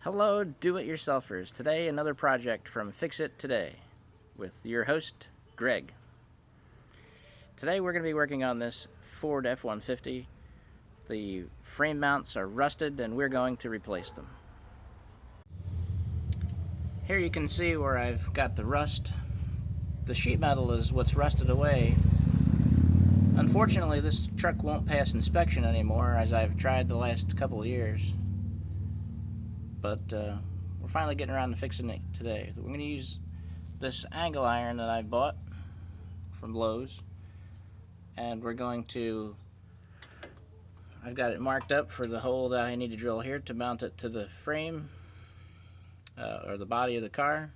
Hello, do-it-yourselfers. Today, another project from Fix It Today with your host, Greg. Today, we're going to be working on this Ford F-150. The frame mounts are rusted, and we're going to replace them. Here you can see where I've got the rust. The sheet metal is what's rusted away. Unfortunately, this truck won't pass inspection anymore, as I've tried the last couple of years. But we're finally getting around to fixing it today. We're going to use this angle iron that I bought from Lowe's, and we're going to, I've got it marked up for the hole that I need to drill here to mount it to the frame or the body of the car.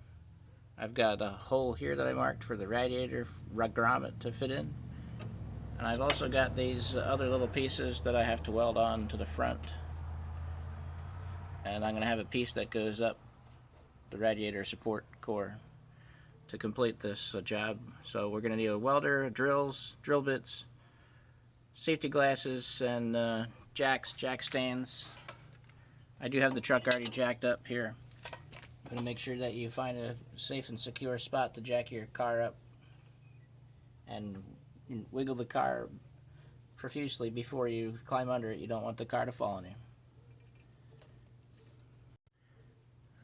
I've got a hole here that I marked for the radiator grommet to fit in, and I've also got these other little pieces that I have to weld on to the front. And I'm going to have a piece that goes up the radiator support core to complete this job. So we're going to need a welder, drills, drill bits, safety glasses, and jack stands. I do have the truck already jacked up here. I'm going to make sure that you find a safe and secure spot to jack your car up and wiggle the car profusely before you climb under it. You don't want the car to fall on you.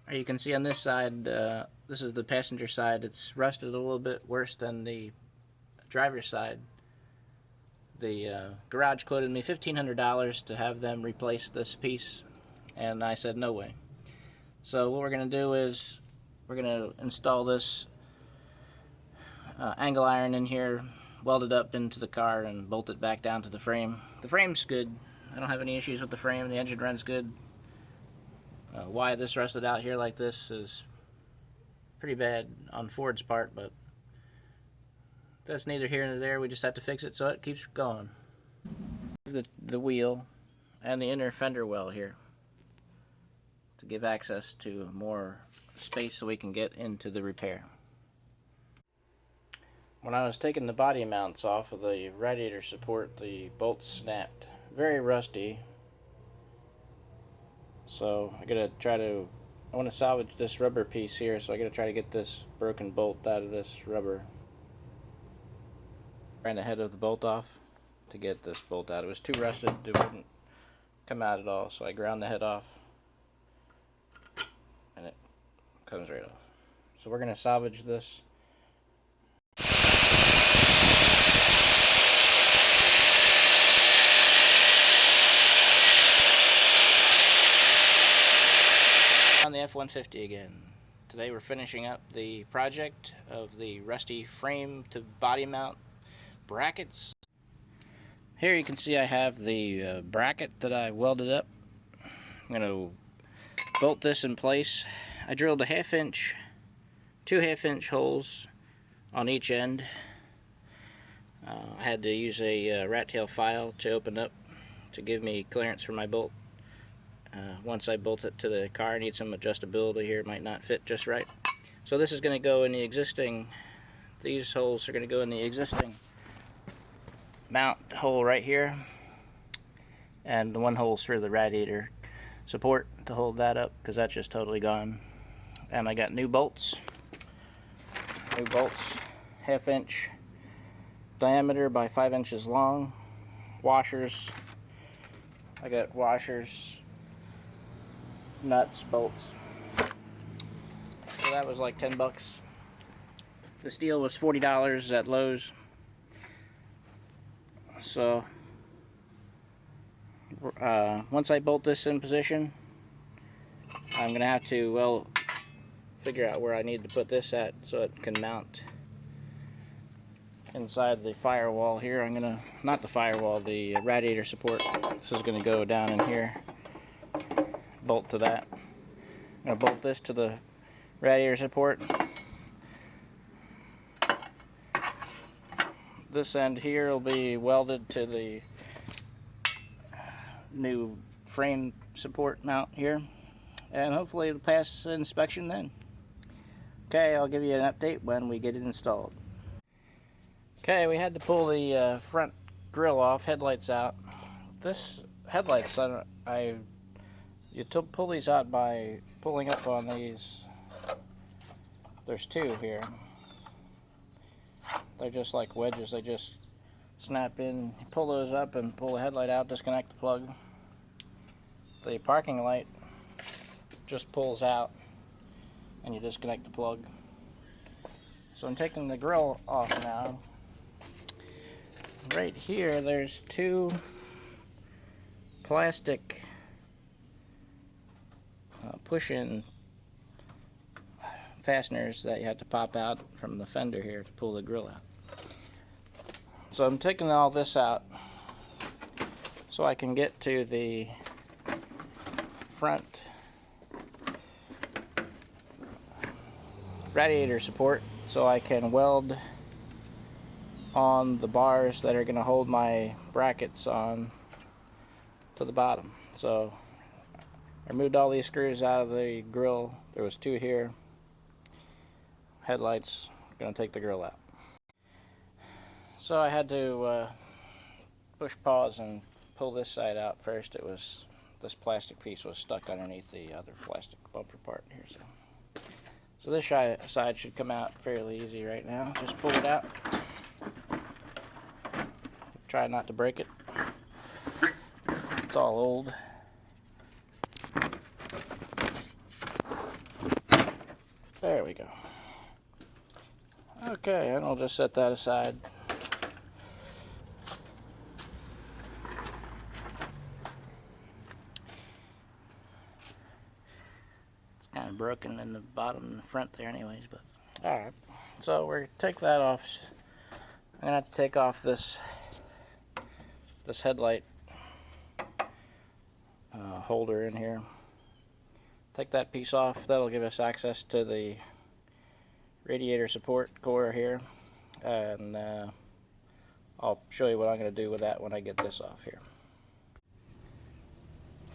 You can see on this side, this is the passenger side, it's rusted a little bit worse than the driver's side. The garage quoted me $1,500 to have them replace this piece, and I said no way. So what we're going to do is we're going to install this angle iron in here, weld it up into the car, and bolt it back down to the frame. The frame's good. I don't have any issues with the frame. The engine runs good. Why this rusted out here like this is pretty bad on Ford's part, but that's neither here nor there. We just have to fix it so it keeps going. The wheel and the inner fender well here to give access to more space so we can get into the repair. When I was taking the body mounts off of the radiator support, the bolts snapped. Very rusty. So I want to salvage this rubber piece here, so I gotta try to get this broken bolt out of this rubber. Grind the head of the bolt off to get this bolt out. It was too rusted, it wouldn't come out at all, so I ground the head off and it comes right off. So we're gonna salvage this. On the F-150 again. Today we're finishing up the project of the rusty frame to body mount brackets. Here you can see I have the bracket that I welded up. I'm going to bolt this in place. I drilled a 1/2 inch, 2 1/2-inch holes on each end. I had to use a rat tail file to open up to give me clearance for my bolt. Once I bolt it to the car, I need some adjustability here. It might not fit just right. So this is going to go in the existing, these holes are going to go in the existing mount hole right here. And the one hole's for the radiator support to hold that up, because that's just totally gone. And I got new bolts. 1/2 inch diameter by 5 inches long. Washers. I got washers, nuts, bolts. So that was like 10 bucks. The steel was $40 at Lowe's. So once I bolt this in position, I'm gonna have to figure out where I need to put this at so it can mount inside the firewall here. I'm gonna, not the firewall, the radiator support. This is gonna go down in here. Bolt to that. I'm going to bolt this to the radiator support. This end here will be welded to the new frame support mount here, and hopefully it'll pass inspection then. Okay, I'll give you an update when we get it installed. Okay, we had to pull the front grille off, headlights out. This headlights I You pull these out by pulling up on these. There's two here. They're just like wedges. They just snap in. You pull those up and pull the headlight out, disconnect the plug. The parking light just pulls out and you disconnect the plug. So I'm taking the grill off now. Right here there's two plastic push-in fasteners that you have to pop out from the fender here to pull the grill out. So I'm taking all this out so I can get to the front radiator support so I can weld on the bars that are going to hold my brackets on to the bottom. So I removed all these screws out of the grill. There was two here. Headlights, going to take the grill out. So I had to push pause and pull this side out first. This plastic piece was stuck underneath the other plastic bumper part here. So this side should come out fairly easy right now. Just pull it out. Try not to break it. It's all old. There we go. Okay, and I'll just set that aside. It's kind of broken in the bottom and the front there anyways, but alright. So we're take that off. I'm gonna have to take off this headlight holder in here. Take that piece off. That'll give us access to the radiator support core here, and I'll show you what I'm going to do with that when I get this off here.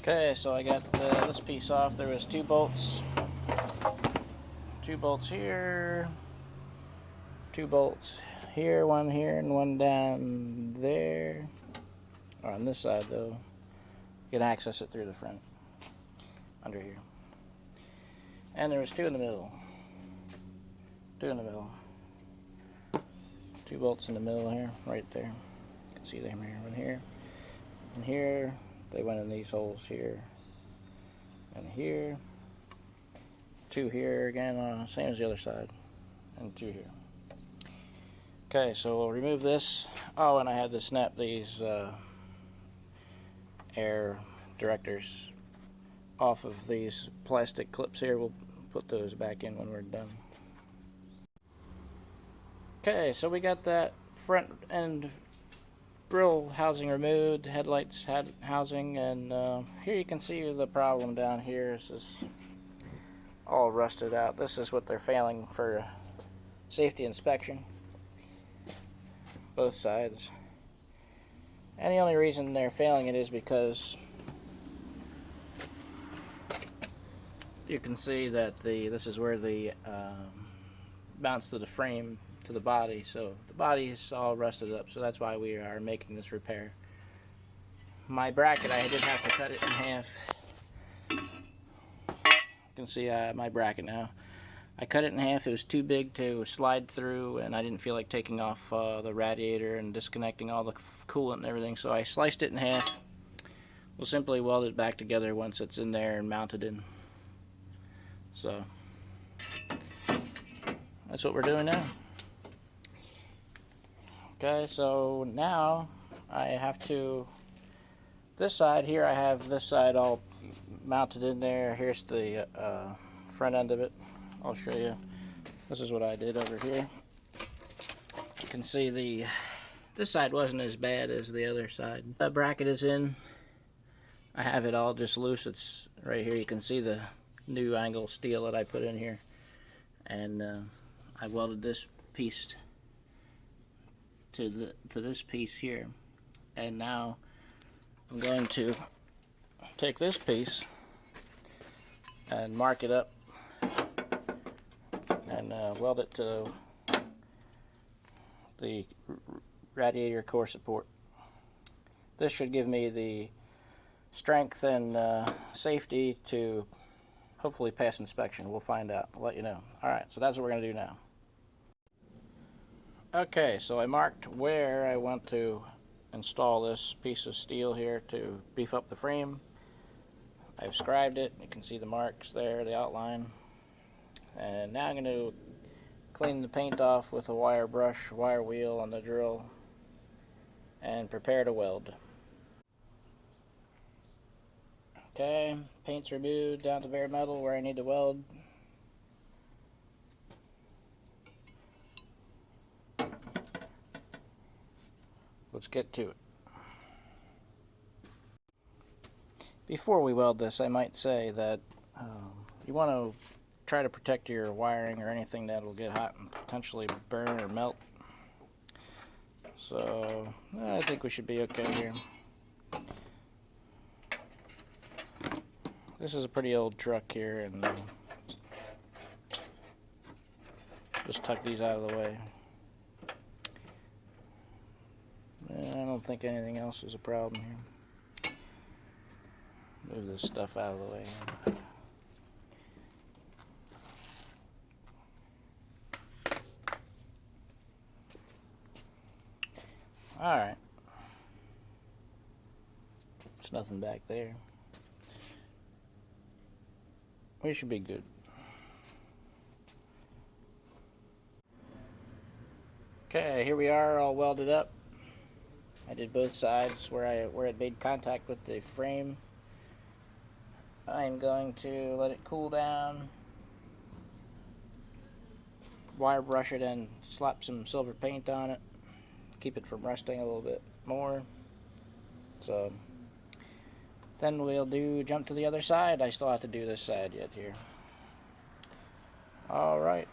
Okay, so I got this piece off. There was two bolts here, two bolts here, one here and one down there. On this side though, you can access it through the front under here. And there was two in the middle. Two bolts in the middle here, right there. You can see them here, one here. And here, they went in these holes here. And here. Two here again, same as the other side. And two here. Okay, so we'll remove this. Oh, and I had to snap these air directors off of these plastic clips here. We'll put those back in when we're done. Okay, so we got that front end grill housing removed, headlights housing, and here you can see the problem down here is this all rusted out. This is what they're failing for safety inspection, both sides. And the only reason they're failing it is because you can see that this is where the mounts to the frame to the body, so the body is all rusted up, so that's why we are making this repair. My bracket, I did have to cut it in half. You can see my bracket now. I cut it in half. It was too big to slide through, and I didn't feel like taking off the radiator and disconnecting all the coolant and everything, so I sliced it in half. We'll simply weld it back together once it's in there and mounted in. So that's what we're doing now. Okay, so now I have to, this side here, I have this side all mounted in there. Here's the front end of it. I'll show you. This is what I did over here. You can see this side wasn't as bad as the other side. The bracket is in. I have it all just loose. It's right here. You can see the new angle steel that I put in here. And I welded this piece to this piece here, and now I'm going to take this piece and mark it up and weld it to the radiator core support. This should give me the strength and safety to hopefully pass inspection. We'll find out. I'll let you know. Alright, so that's what we're going to do now. Okay, so I marked where I want to install this piece of steel here to beef up the frame. I've scribed it. You can see the marks there, the outline. And now I'm going to clean the paint off with a wire brush, wire wheel on the drill, and prepare to weld. Okay, paint's removed down to bare metal where I need to weld. Let's get to it. Before we weld this, I might say that you want to try to protect your wiring or anything that will get hot and potentially burn or melt. So I think we should be okay here. This is a pretty old truck here, and just tuck these out of the way. I don't think anything else is a problem here. Move this stuff out of the way. Alright. There's nothing back there. We should be good. Okay, here we are, all welded up. I did both sides where it made contact with the frame. I'm going to let it cool down, wire brush it, and slap some silver paint on it. Keep it from rusting a little bit more. So then we'll jump to the other side. I still have to do this side yet here. Alright,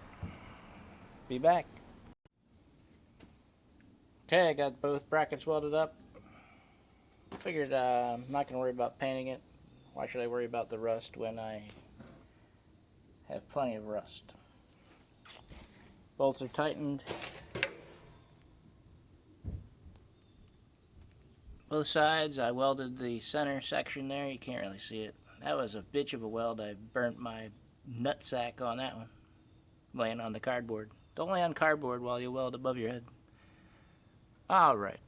be back. Okay, I got both brackets welded up. Figured I'm not going to worry about painting it. Why should I worry about the rust when I have plenty of rust? Bolts are tightened. Both sides. I welded the center section there. You can't really see it. That was a bitch of a weld. I burnt my nutsack on that one, laying on the cardboard. Don't lay on cardboard while you weld above your head. Alright.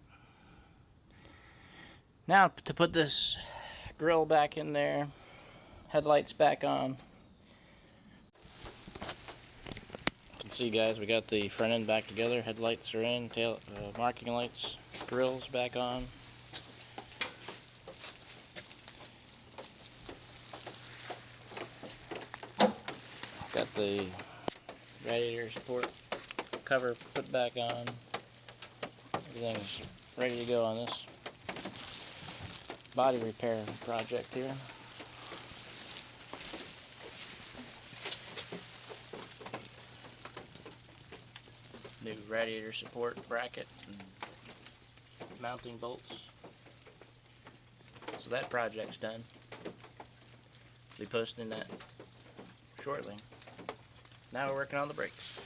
Now to put this grill back in there, headlights back on. You can see, guys, we got the front end back together. Headlights are in, marking lights, grills back on. Got the radiator support cover put back on. Everything's ready to go on this body repair project here. New radiator support bracket and mounting bolts. So that project's done. Be posting that shortly. Now we're working on the brakes.